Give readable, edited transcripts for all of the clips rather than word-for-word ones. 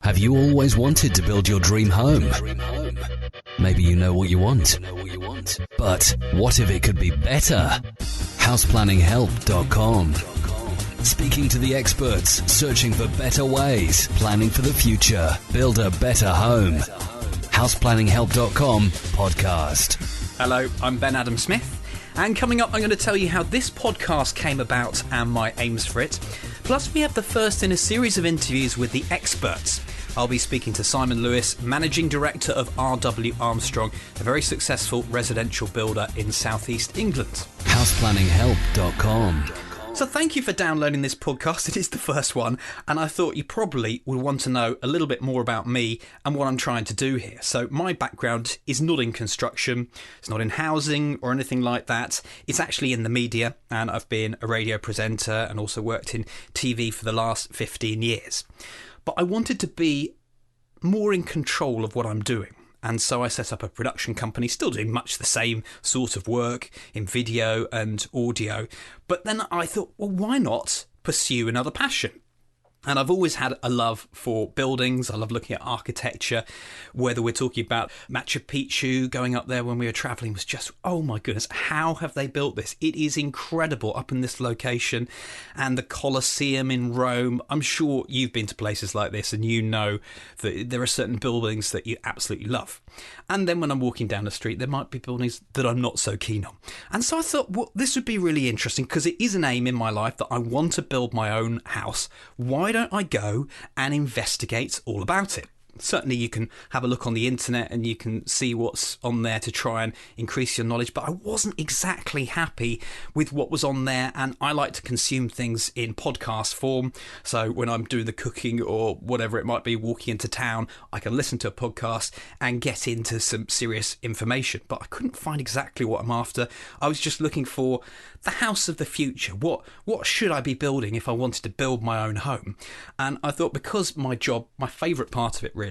Have you always wanted to build your dream home? Maybe you know what you want. But what if it could be better? Houseplanninghelp.com. Speaking to the experts, searching for better ways, planning for the future. Build a better home. Houseplanninghelp.com podcast. Hello, I'm Ben Adam Smith. And coming up, I'm going to tell you how this podcast came about and my aims for it. Plus, we have the first in a series of interviews with the experts. I'll be speaking to Simon Lewis, Managing Director of R.W. Armstrong, a very successful residential builder in southeast England. Houseplanninghelp.com. So thank you for downloading this podcast. It is the first one, and I thought you probably would want to know a little bit more about me and what I'm trying to do here. So my background is not in construction, it's not in housing or anything like that. It's actually in the media, and I've been a radio presenter and also worked in TV for the last 15 years. But I wanted to be more in control of what I'm doing. And so I set up a production company, still doing much the same sort of work in video and audio. But then I thought, well, why not pursue another passion? And I've always had a love for buildings. I love looking at architecture. Whether we're talking about Machu Picchu, going up there when we were travelling was just, oh my goodness, how have they built this? It is incredible up in this location. And the Colosseum in Rome. I'm sure you've been to places like this and you know that there are certain buildings that you absolutely love. And then when I'm walking down the street, there might be buildings that I'm not so keen on. And so I thought, well, this would be really interesting because it is an aim in my life that I want to build my own house. Why don't I go and investigate all about it? Certainly you can have a look on the internet and you can see what's on there to try and increase your knowledge, but I wasn't exactly happy with what was on there, and I like to consume things in podcast form. So when I'm doing the cooking or whatever it might be, walking into town, I can listen to a podcast and get into some serious information, but I couldn't find exactly what I'm after. I was just looking for the house of the future. What should I be building if I wanted to build my own home? And I thought, because my job, my favourite part of it really,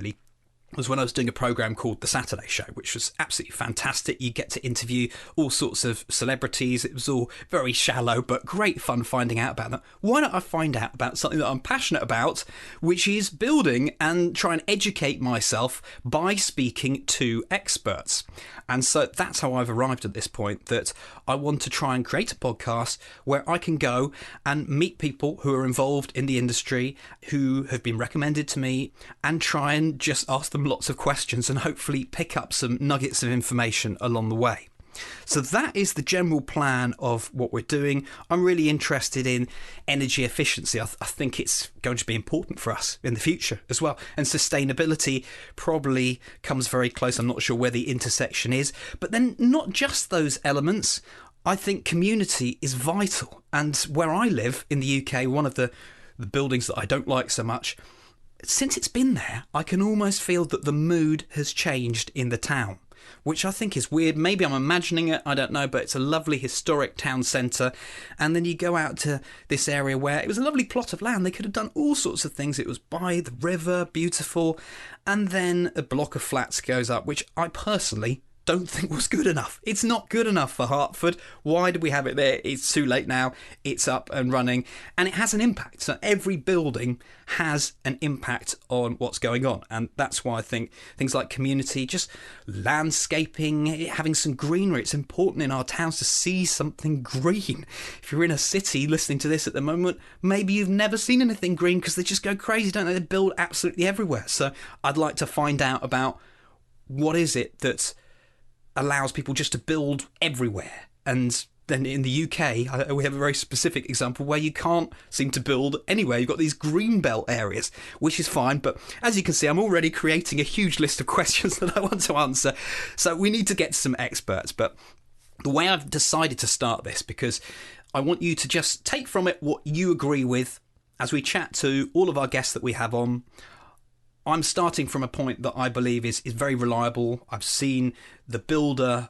was when I was doing a programme called The Saturday Show, which was absolutely fantastic. You get to interview all sorts of celebrities. It was all very shallow, but great fun finding out about them. Why don't I find out about something that I'm passionate about, which is building, and try and educate myself by speaking to experts? And so that's how I've arrived at this point, that I want to try and create a podcast where I can go and meet people who are involved in the industry, who have been recommended to me, and try and just ask them lots of questions and hopefully pick up some nuggets of information along the way. So that is the general plan of what we're doing. I'm really interested in energy efficiency. I think it's going to be important for us in the future as well. And sustainability probably comes very close. I'm not sure where the intersection is. But then not just those elements. I think community is vital. And where I live in the UK, one of the buildings that I don't like so much, since it's been there, I can almost feel that the mood has changed in the town, which I think is weird. Maybe I'm imagining it, I don't know, but it's a lovely historic town centre. And then you go out to this area where it was a lovely plot of land. They could have done all sorts of things. It was by the river, beautiful. And then a block of flats goes up, which I personally don't think was good enough. It's not good enough for Hertford. Why do we have it there? It's too late now. It's up and running, and it has an impact. So every building has an impact on what's going on, and that's why I think things like community, just landscaping, having some greenery, it's important in our towns to see something green. If you're in a city listening to this at the moment, maybe you've never seen anything green because they just go crazy, don't they? They build absolutely everywhere. So I'd like to find out about what is it that allows people just to build everywhere. And then in the UK, we have a very specific example where you can't seem to build anywhere. You've got these green belt areas, which is fine. But as you can see, I'm already creating a huge list of questions that I want to answer. So we need to get some experts. But the way I've decided to start this, because I want you to just take from it what you agree with as we chat to all of our guests that we have on. I'm starting from a point that I believe is very reliable. I've seen the builder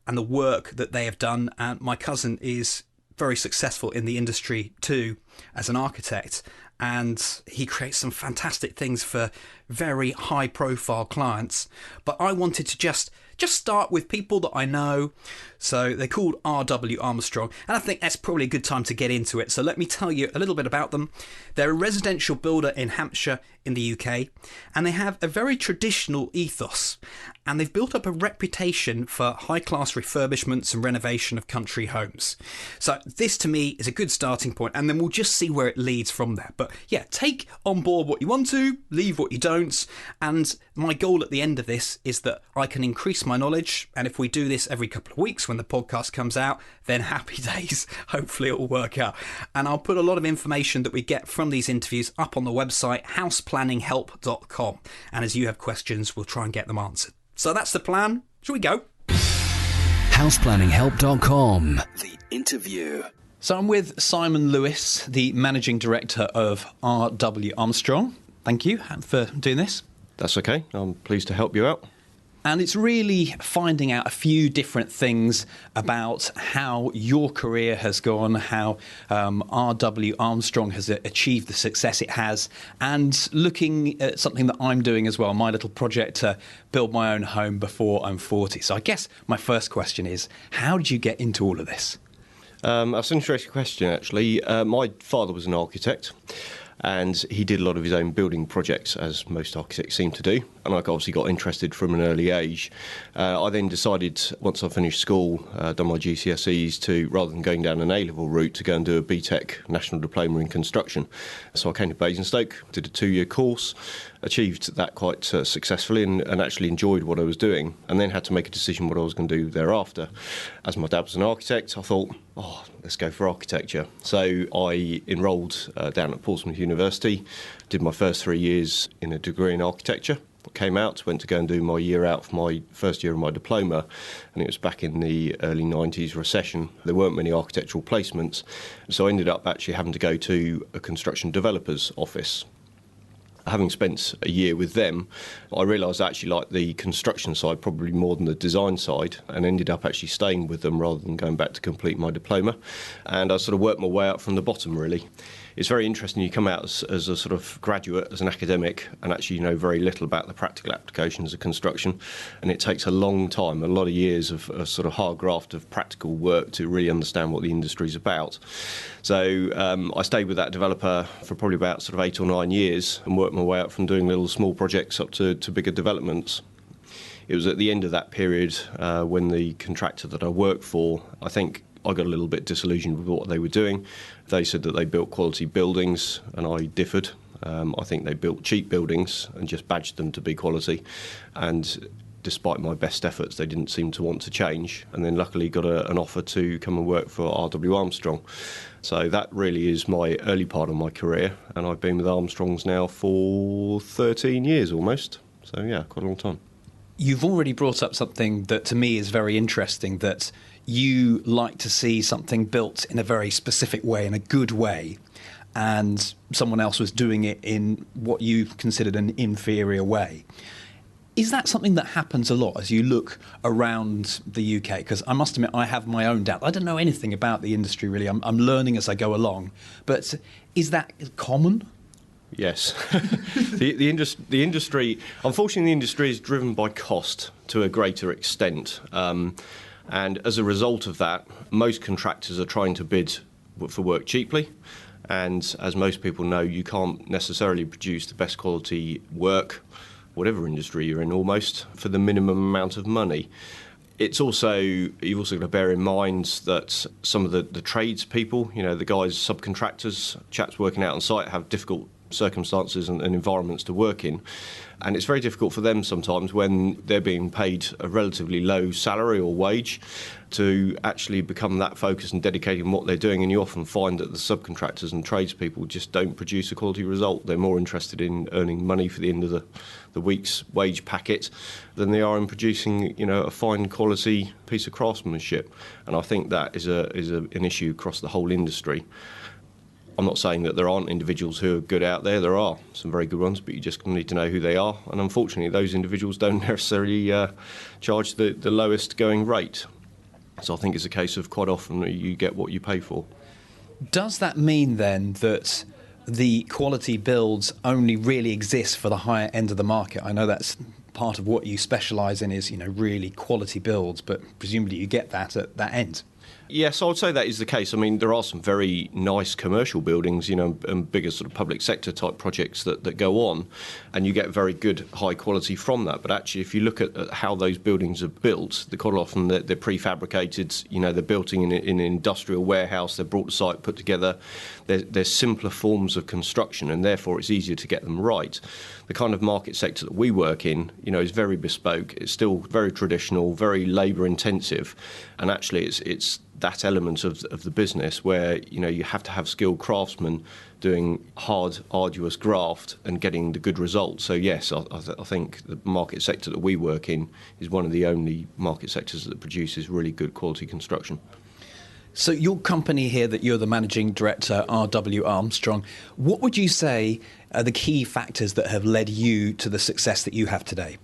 and the work that they have done, and my cousin is very successful in the industry too as an architect, and he creates some fantastic things for very high profile clients. But I wanted to just start with people that I know, So they're called R.W. Armstrong, and I think that's probably a good time to get into it. So let me tell you a little bit about them. They're a residential builder in Hampshire in the UK, and they have a very traditional ethos, and they've built up a reputation for high-class refurbishments and renovation of country homes. So this to me is a good starting point, and then we'll just see where it leads from there. But yeah, take on board what you want to, leave what you don't, and my goal at the end of this is that I can increase my knowledge, and if we do this every couple of weeks when the podcast comes out, then happy days. Hopefully it will work out. And I'll put a lot of information that we get from these interviews up on the website houseplanninghelp.com, and as you have questions, we'll try and get them answered. So that's the plan. Shall we go? Houseplanninghelp.com. The interview. So I'm with Simon Lewis, the Managing Director of R.W. Armstrong. Thank you for doing this. That's okay. I'm pleased to help you out. And it's really finding out a few different things about how your career has gone, how R.W. Armstrong has achieved the success it has, and looking at something that I'm doing as well, my little project to build my own home before I'm 40. So I guess my first question is, how did you get into all of this? That's an interesting question, actually. My father was an architect, and he did a lot of his own building projects, as most architects seem to do. And I obviously got interested from an early age. I then decided, once I finished school, done my GCSEs, to, rather than going down an A-level route, to go and do a BTEC National Diploma in Construction. So I came to Basingstoke, did a 2-year course, achieved that quite successfully and actually enjoyed what I was doing, and then had to make a decision what I was going to do thereafter. As my dad was an architect, I thought, let's go for architecture. So I enrolled down at Portsmouth University, did my first 3 years in a degree in architecture. Came out, went to go and do my year out for my first year of my diploma, and it was back in the early 90s recession. There weren't many architectural placements, so I ended up actually having to go to a construction developer's office. Having spent a year with them, I realised I actually liked the construction side probably more than the design side, and ended up actually staying with them rather than going back to complete my diploma. And I sort of worked my way up from the bottom, really. It's very interesting. You come out as a sort of graduate, as an academic, and actually know very little about the practical applications of construction, and it takes a long time, a lot of years of sort of hard graft of practical work to really understand what the industry's about. So I stayed with that developer for probably about sort of 8 or 9 years, and worked my way up from doing little small projects up to bigger developments. It was at the end of that period when the contractor that I worked for, I think, I got a little bit disillusioned with what they were doing. They said that they built quality buildings, and I differed. I think they built cheap buildings and just badged them to be quality. And despite my best efforts, they didn't seem to want to change. And then luckily got an offer to come and work for R.W. Armstrong. So that really is my early part of my career. And I've been with Armstrongs now for 13 years almost. So yeah, quite a long time. You've already brought up something that to me is very interesting, that you like to see something built in a very specific way, in a good way, and someone else was doing it in what you considered an inferior way. Is that something that happens a lot as you look around the UK? Because I must admit, I have my own doubts. I don't know anything about the industry, really. I'm learning as I go along. But is that common? Yes. the industry, unfortunately, the industry is driven by cost to a greater extent. And as a result of that, most contractors are trying to bid for work cheaply. And as most people know, you can't necessarily produce the best quality work, whatever industry you're in almost, for the minimum amount of money. It's also, you've also got to bear in mind that some of the tradespeople, the guys, subcontractors, chaps working out on site, have difficult circumstances and environments to work in. And it's very difficult for them sometimes when they're being paid a relatively low salary or wage to actually become that focused and dedicated in what they're doing. And you often find that the subcontractors and tradespeople just don't produce a quality result. They're more interested in earning money for the end of the week's wage packet than they are in producing, a fine quality piece of craftsmanship. And I think that is an issue across the whole industry. I'm not saying that there aren't individuals who are good out there. There are some very good ones, but you just need to know who they are. And unfortunately, those individuals don't necessarily charge the lowest going rate. So I think it's a case of quite often you get what you pay for. Does that mean then that the quality builds only really exist for the higher end of the market? I know that's part of what you specialise in is, really quality builds, but presumably you get that at that end. Yes, I would say that is the case. I mean, there are some very nice commercial buildings, and bigger sort of public sector type projects that go on, and you get very good high quality from that. But actually, if you look at how those buildings are built, quite often they're prefabricated, they're built in an industrial warehouse, they're brought to site, put together. They're simpler forms of construction, and therefore it's easier to get them right. The kind of market sector that we work in, is very bespoke. It's still very traditional, very labour intensive, and actually it's that element of the business where you have to have skilled craftsmen doing hard, arduous graft and getting the good results. So yes, I think the market sector that we work in is one of the only market sectors that produces really good quality construction. So your company here that you're the managing director, R.W. Armstrong, what would you say are the key factors that have led you to the success that you have today?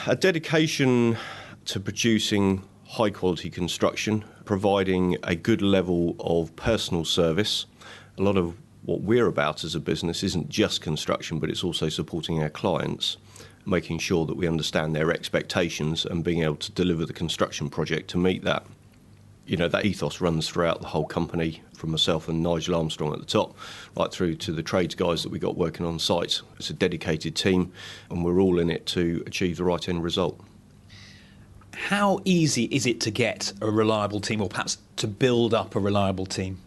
A dedication to producing high quality construction, providing a good level of personal service. A lot of what we're about as a business isn't just construction, but it's also supporting our clients, making sure that we understand their expectations and being able to deliver the construction project to meet that. That ethos runs throughout the whole company, from myself and Nigel Armstrong at the top, right through to the trades guys that we got working on site. It's a dedicated team, and we're all in it to achieve the right end result. How easy is it to get a reliable team, or perhaps to build up a reliable team?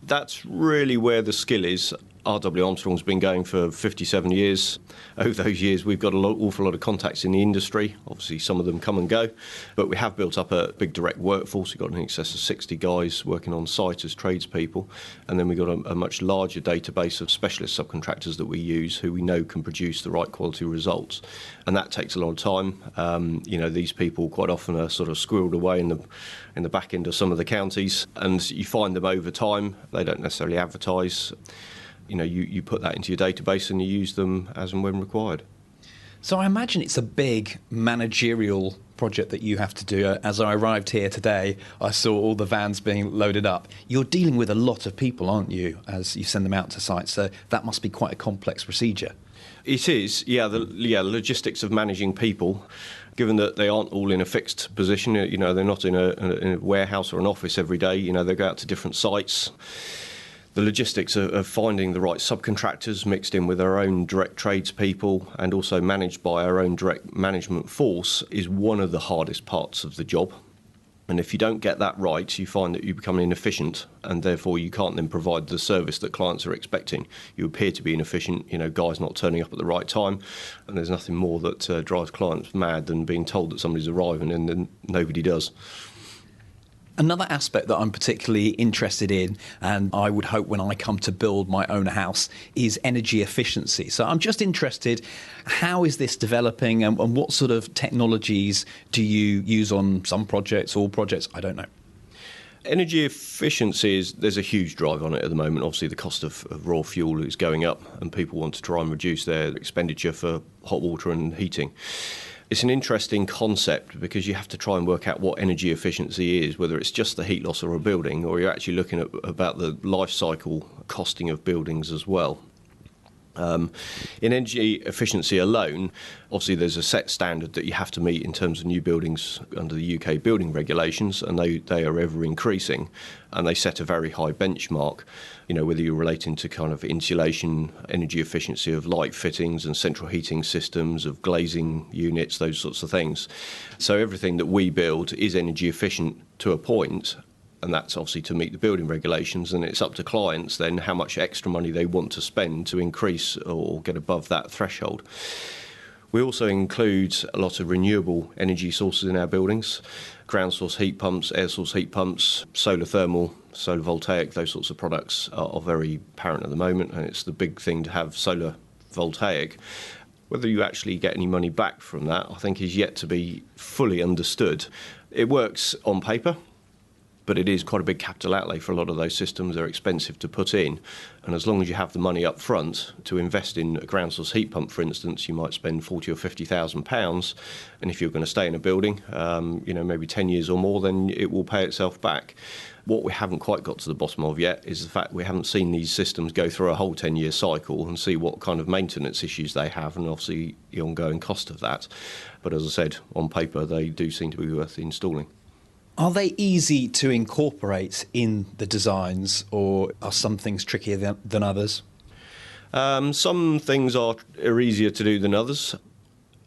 That's really where the skill is. R.W. Armstrong's been going for 57 years. Over those years, we've got an awful lot of contacts in the industry. Obviously, some of them come and go, but we have built up a big direct workforce. We've got in excess of 60 guys working on site as tradespeople, and then we've got a much larger database of specialist subcontractors that we use who we know can produce the right quality results, and that takes a lot of time. These people quite often are sort of squirreled away in the back end of some of the counties, and you find them over time. They don't necessarily advertise. You put that into your database and you use them as and when required. So I imagine it's a big managerial project that you have to do. As I arrived here today, I saw all the vans being loaded up. You're dealing with a lot of people, aren't you, as you send them out to sites? So that must be quite a complex procedure. It is, yeah. The logistics of managing people, given that they aren't all in a fixed position, they're not in a warehouse or an office every day. They go out to different sites. The logistics of finding the right subcontractors mixed in with our own direct tradespeople and also managed by our own direct management force is one of the hardest parts of the job. And if you don't get that right, you find that you become inefficient, and therefore you can't then provide the service that clients are expecting. You appear to be inefficient, guys not turning up at the right time, and there's nothing more that drives clients mad than being told that somebody's arriving and then nobody does. Another aspect that I'm particularly interested in, and I would hope when I come to build my own house, is energy efficiency. So I'm just interested, how is this developing, and what sort of technologies do you use on some projects, all projects? I don't know. Energy efficiency there's a huge drive on it at the moment. Obviously, the cost of raw fuel is going up, and people want to try and reduce their expenditure for hot water and heating. It's an interesting concept because you have to try and work out what energy efficiency is, whether it's just the heat loss of a building or you're actually looking at about the life cycle costing of buildings as well. In energy efficiency alone, obviously there's a set standard that you have to meet in terms of new buildings under the UK building regulations, and they are ever increasing, and they set a very high benchmark, whether you're relating to kind of insulation, energy efficiency of light fittings and central heating systems, of glazing units, those sorts of things. So everything that we build is energy efficient to a point, and that's obviously to meet the building regulations, and it's up to clients then how much extra money they want to spend to increase or get above that threshold. We also include a lot of renewable energy sources in our buildings: ground source heat pumps, air source heat pumps, solar thermal, solar voltaic. Those sorts of products are very apparent at the moment, and it's the big thing to have solar voltaic. Whether you actually get any money back from that, I think, is yet to be fully understood. It works on paper. But it is quite a big capital outlay for a lot of those systems. They're expensive to put in. And as long as you have the money up front to invest in a ground source heat pump, for instance, you might spend £40,000 or £50,000. And if you're going to stay in a building, maybe 10 years or more, then it will pay itself back. What we haven't quite got to the bottom of yet is the fact we haven't seen these systems go through a whole 10-year cycle and see what kind of maintenance issues they have and obviously the ongoing cost of that. But as I said, on paper, they do seem to be worth installing. Are they easy to incorporate in the designs, or are some things trickier than others? Some things are easier to do than others.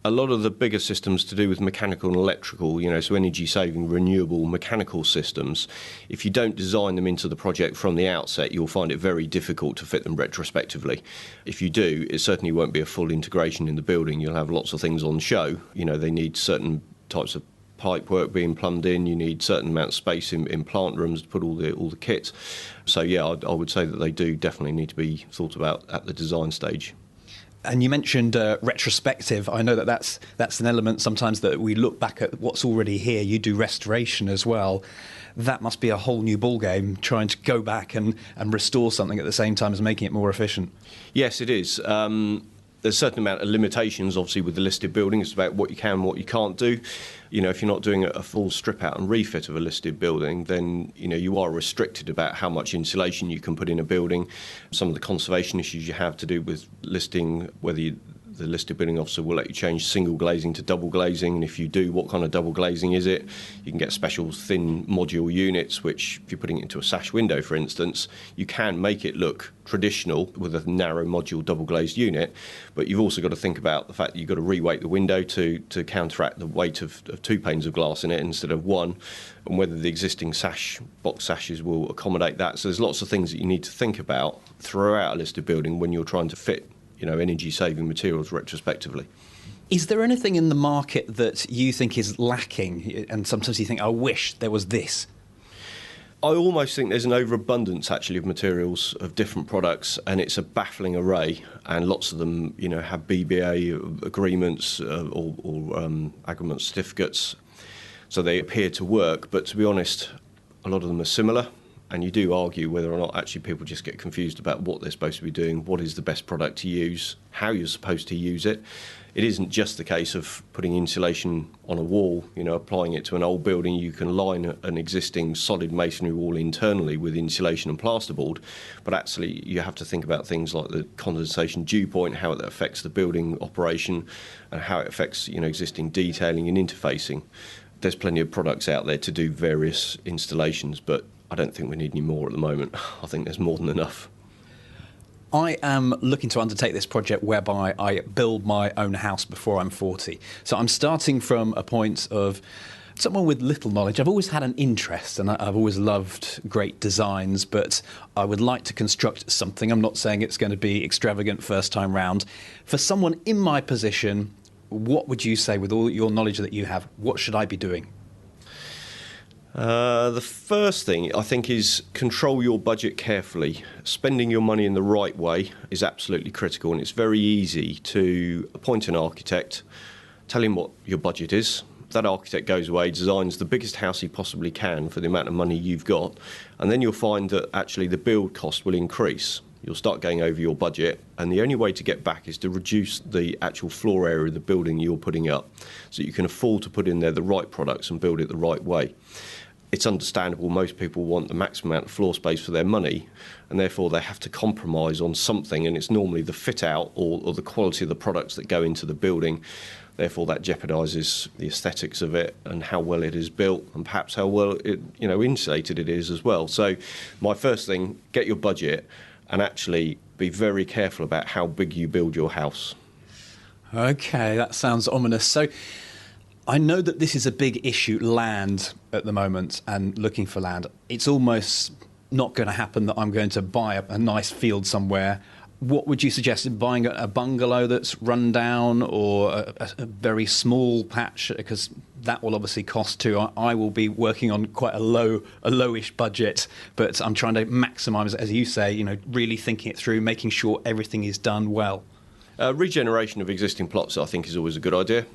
A lot of the bigger systems to do with mechanical and electrical, so energy-saving, renewable mechanical systems, if you don't design them into the project from the outset, you'll find it very difficult to fit them retrospectively. If you do, it certainly won't be a full integration in the building. You'll have lots of things on show. They need certain types of pipe work being plumbed in. You need certain amount of space in plant rooms to put all the kit. So yeah, I would say that they do definitely need to be thought about at the design stage. And you mentioned retrospective. I know that's an element sometimes that we look back at what's already here. You do restoration as well. That must be a whole new ballgame, trying to go back and restore something at the same time as making it more efficient. Yes, it is. There's a certain amount of limitations, obviously, with the listed building. It's about what you can and what you can't do. If you're not doing a full strip out and refit of a listed building, then, you are restricted about how much insulation you can put in a building. Some of the conservation issues you have to do with listing, the listed building officer will let you change single glazing to double glazing, and if you do, what kind of double glazing is it? You can get special thin module units, which if you're putting it into a sash window, for instance, you can make it look traditional with a narrow module double glazed unit, but you've also got to think about the fact that you've got to reweight the window to counteract the weight of 2 panes of glass in it instead of 1, and whether the existing box sashes will accommodate that. So there's lots of things that you need to think about throughout a listed building when you're trying to fit energy-saving materials retrospectively. Is there anything in the market that you think is lacking, and sometimes you think, I wish there was this? I almost think there's an overabundance, actually, of materials, of different products, and it's a baffling array, and lots of them, have BBA agreements or agreement certificates, so they appear to work, but to be honest, a lot of them are similar. And you do argue whether or not actually people just get confused about what they're supposed to be doing, what is the best product to use, how you're supposed to use it. It isn't just the case of putting insulation on a wall, applying it to an old building. You can line an existing solid masonry wall internally with insulation and plasterboard, but actually you have to think about things like the condensation dew point, how it affects the building operation, and how it affects existing detailing and interfacing. There's plenty of products out there to do various installations, but I don't think we need any more at the moment. I think there's more than enough. I am looking to undertake this project whereby I build my own house before I'm 40. So I'm starting from a point of someone with little knowledge. I've always had an interest and I've always loved great designs, but I would like to construct something. I'm not saying it's going to be extravagant first time round. For someone in my position, what would you say, with all your knowledge that you have, what should I be doing? The first thing, I think, is control your budget carefully. Spending your money in the right way is absolutely critical, and it's very easy to appoint an architect, tell him what your budget is. That architect goes away, designs the biggest house he possibly can for the amount of money you've got, and then you'll find that actually the build cost will increase. You'll start going over your budget, and the only way to get back is to reduce the actual floor area of the building you're putting up so you can afford to put in there the right products and build it the right way. It's understandable most people want the maximum amount of floor space for their money, and therefore they have to compromise on something, and it's normally the fit out or the quality of the products that go into the building. Therefore that jeopardises the aesthetics of it and how well it is built, and perhaps how well it, insulated it is as well. So my first thing, get your budget and actually be very careful about how big you build your house. Okay, that sounds ominous. So I know that this is a big issue, land at the moment, and looking for land. It's almost not going to happen that I'm going to buy a nice field somewhere. What would you suggest? Buying a bungalow that's run down, or a very small patch? Because that will obviously cost too. I will be working on quite a lowish budget, but I'm trying to maximise, as you say, really thinking it through, making sure everything is done well. Regeneration of existing plots, I think, is always a good idea.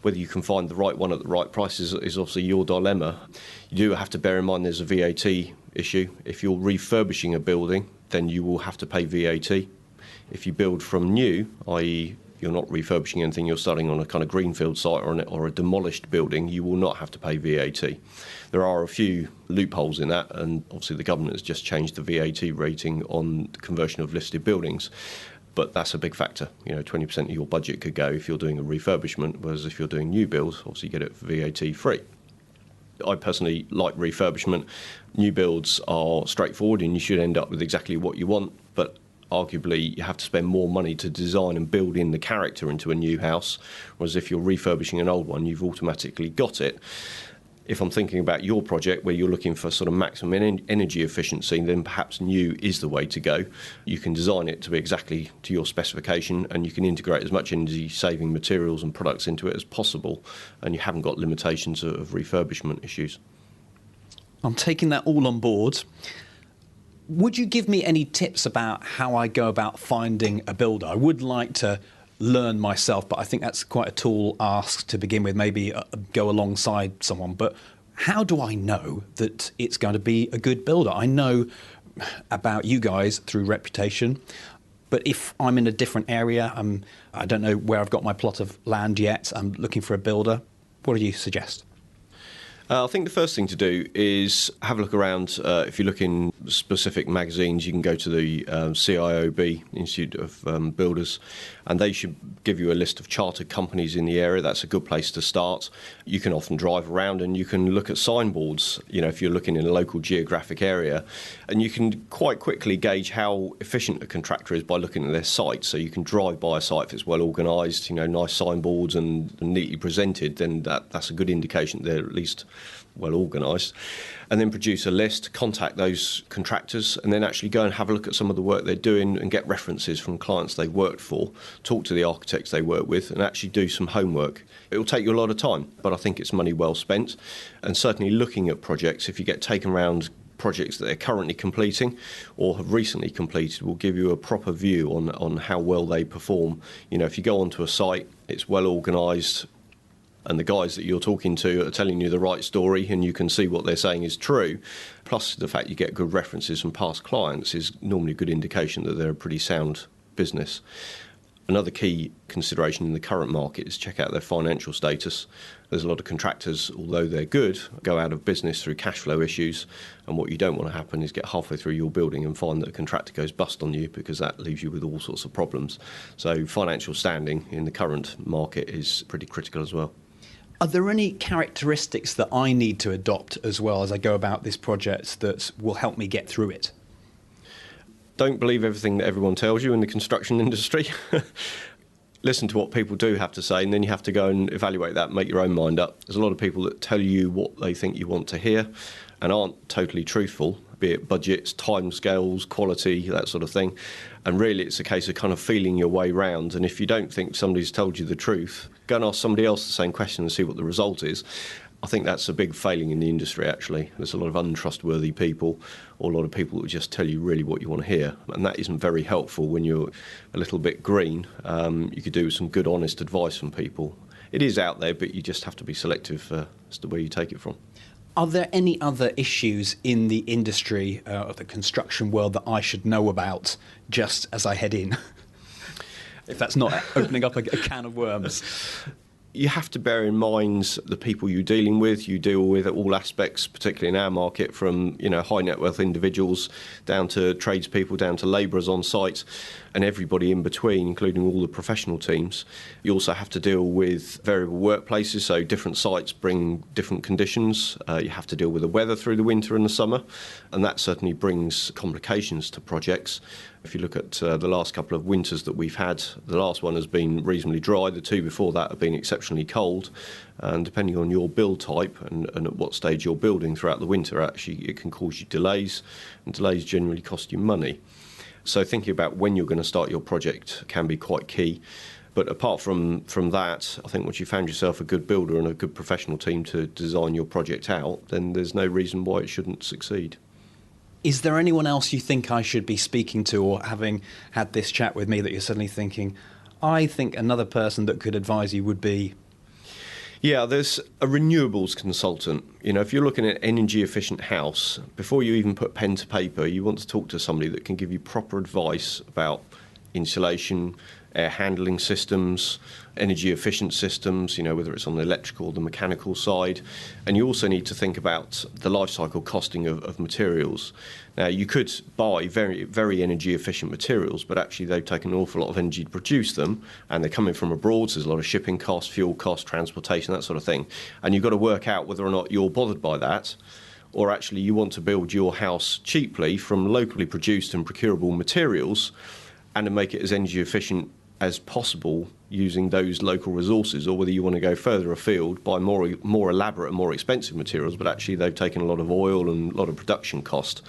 Whether you can find the right one at the right price is obviously your dilemma. You do have to bear in mind there's a VAT issue. If you're refurbishing a building, then you will have to pay VAT. If you build from new, i.e. you're not refurbishing anything, you're starting on a kind of greenfield site or a demolished building, you will not have to pay VAT. There are a few loopholes in that, and obviously the government has just changed the VAT rating on the conversion of listed buildings. But that's a big factor. 20% of your budget could go if you're doing a refurbishment, whereas if you're doing new builds, obviously you get it VAT free. I personally like refurbishment. New builds are straightforward and you should end up with exactly what you want, but arguably you have to spend more money to design and build in the character into a new house, whereas if you're refurbishing an old one, you've automatically got it. If I'm thinking about your project where you're looking for sort of maximum energy efficiency, then perhaps new is the way to go. You can design it to be exactly to your specification, and you can integrate as much energy-saving materials and products into it as possible, and you haven't got limitations of refurbishment issues. I'm taking that all on board. Would you give me any tips about how I go about finding a builder? I would like to learn myself, but I think that's quite a tall ask to begin with, maybe go alongside someone. But how do I know that it's going to be a good builder? I know about you guys through reputation, but if I'm in a different area, I don't know where I've got my plot of land yet, I'm looking for a builder, what do you suggest? I think the first thing to do is have a look around. If you look in specific magazines, you can go to the CIOB, Institute of Builders, and they should give you a list of chartered companies in the area. That's a good place to start. You can often drive around and you can look at signboards, if you're looking in a local geographic area, and you can quite quickly gauge how efficient a contractor is by looking at their site. So you can drive by a site if it's well organised, nice signboards and neatly presented, then that's a good indication they're at least well organised. And then produce a list, contact those contractors, and then actually go and have a look at some of the work they're doing and get references from clients they've worked for, talk to the architects they work with, and actually do some homework. It will take you a lot of time, but I think it's money well spent. And certainly looking at projects, if you get taken around projects that they're currently completing or have recently completed, will give you a proper view on how well they perform. If you go onto a site, it's well organised, and the guys that you're talking to are telling you the right story and you can see what they're saying is true, plus the fact you get good references from past clients is normally a good indication that they're a pretty sound business. Another key consideration in the current market is check out their financial status. There's a lot of contractors, although they're good, go out of business through cash flow issues, and what you don't want to happen is get halfway through your building and find that a contractor goes bust on you, because that leaves you with all sorts of problems. So financial standing in the current market is pretty critical as well. Are there any characteristics that I need to adopt as well as I go about this project that will help me get through it? Don't believe everything that everyone tells you in the construction industry. Listen to what people do have to say, and then you have to go and evaluate that and make your own mind up. There's a lot of people that tell you what they think you want to hear and aren't totally truthful, be it budgets, timescales, quality, that sort of thing. And really it's a case of kind of feeling your way round. And if you don't think somebody's told you the truth, go and ask somebody else the same question and see what the result is. I think that's a big failing in the industry, actually. There's a lot of untrustworthy people, or a lot of people that just tell you really what you want to hear. And that isn't very helpful when you're a little bit green. You could do with some good, honest advice from people. It is out there, but you just have to be selective as to where you take it from. Are there any other issues in the industry of the construction world that I should know about just as I head in? If that's not opening up a can of worms. You have to bear in mind the people you're dealing with. You deal with at all aspects, particularly in our market, from high net worth individuals down to tradespeople, down to labourers on site, and everybody in between, including all the professional teams. You also have to deal with variable workplaces, so different sites bring different conditions. You have to deal with the weather through the winter and the summer, and that certainly brings complications to projects. If you look at the last couple of winters that we've had, the last one has been reasonably dry. The two before that have been exceptionally cold. And depending on your build type and at what stage you're building throughout the winter, actually it can cause you delays, and delays generally cost you money. So thinking about when you're going to start your project can be quite key. But apart from that, I think once you've found yourself a good builder and a good professional team to design your project out, then there's no reason why it shouldn't succeed. Is there anyone else you think I should be speaking to, or having had this chat with me, that you're suddenly thinking, I think another person that could advise you would be... Yeah, there's a renewables consultant. If you're looking at energy efficient house, before you even put pen to paper, you want to talk to somebody that can give you proper advice about insulation, air handling systems, energy efficient systems, whether it's on the electrical or the mechanical side. And you also need to think about the life cycle costing of materials. Now, you could buy very, very energy efficient materials, but actually they've taken an awful lot of energy to produce them, and they're coming from abroad, so there's a lot of shipping costs, fuel costs, transportation, that sort of thing. And you've got to work out whether or not you're bothered by that, or actually you want to build your house cheaply from locally produced and procurable materials and to make it as energy efficient as possible using those local resources, or whether you want to go further afield, buy more elaborate and more expensive materials, but actually they've taken a lot of oil and a lot of production cost,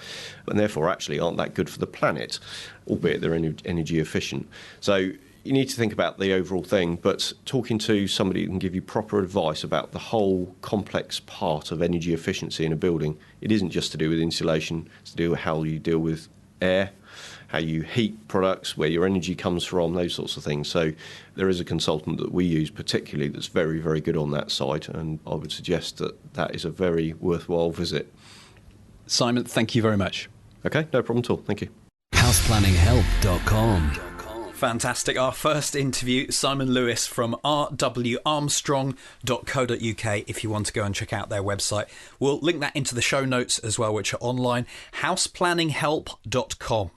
and therefore actually aren't that good for the planet, albeit they're energy efficient. So you need to think about the overall thing, but talking to somebody who can give you proper advice about the whole complex part of energy efficiency in a building. It isn't just to do with insulation, it's to do with how you deal with air, how you heat products, where your energy comes from, those sorts of things. So there is a consultant that we use particularly that's very, very good on that side, and I would suggest that that is a very worthwhile visit. Simon, thank you very much. Okay, no problem at all. Thank you. houseplanninghelp.com. Fantastic. Our first interview, Simon Lewis from rwarmstrong.co.uk, if you want to go and check out their website. We'll link that into the show notes as well, which are online, houseplanninghelp.com.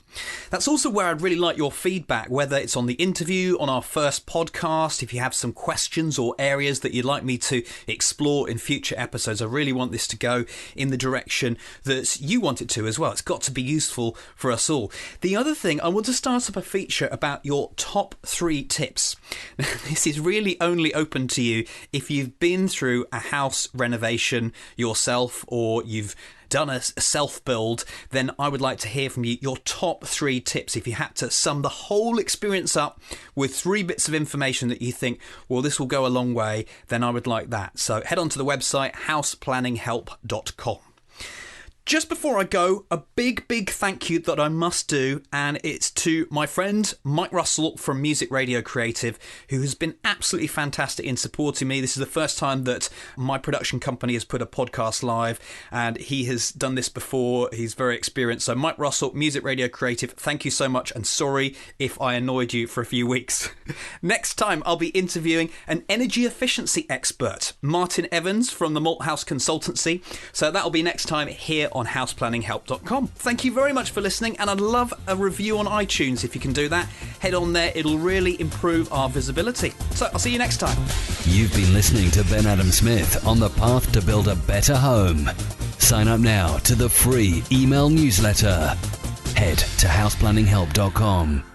That's also where I'd really like your feedback, whether it's on the interview, on our first podcast, if you have some questions or areas that you'd like me to explore in future episodes. I really want this to go in the direction that you want it to as well. It's got to be useful for us all. The other thing, I want to start up a feature about your top 3 tips. This is really only open to you if you've been through a house renovation yourself, or you've done a self-build. Then I would like to hear from you your top 3 tips. If you had to sum the whole experience up with 3 bits of information that you think, well, this will go a long way, then I would like that. So head on to the website, houseplanninghelp.com. Just before I go, a big thank you that I must do, and it's to my friend Mike Russell from Music Radio Creative, who has been absolutely fantastic in supporting me. This is the first time that my production company has put a podcast live, and he has done this before. He's very experienced. So Mike Russell, Music Radio Creative, thank you so much, and sorry if I annoyed you for a few weeks. Next time, I'll be interviewing an energy efficiency expert, Martin Evans from the Malthouse Consultancy. So that'll be next time here on houseplanninghelp.com. Thank you very much for listening, and I'd love a review on iTunes if you can do that. Head on there, it'll really improve our visibility. So I'll see you next time. You've been listening to Ben Adam Smith on the path to build a better home. Sign up now to the free email newsletter. Head to houseplanninghelp.com.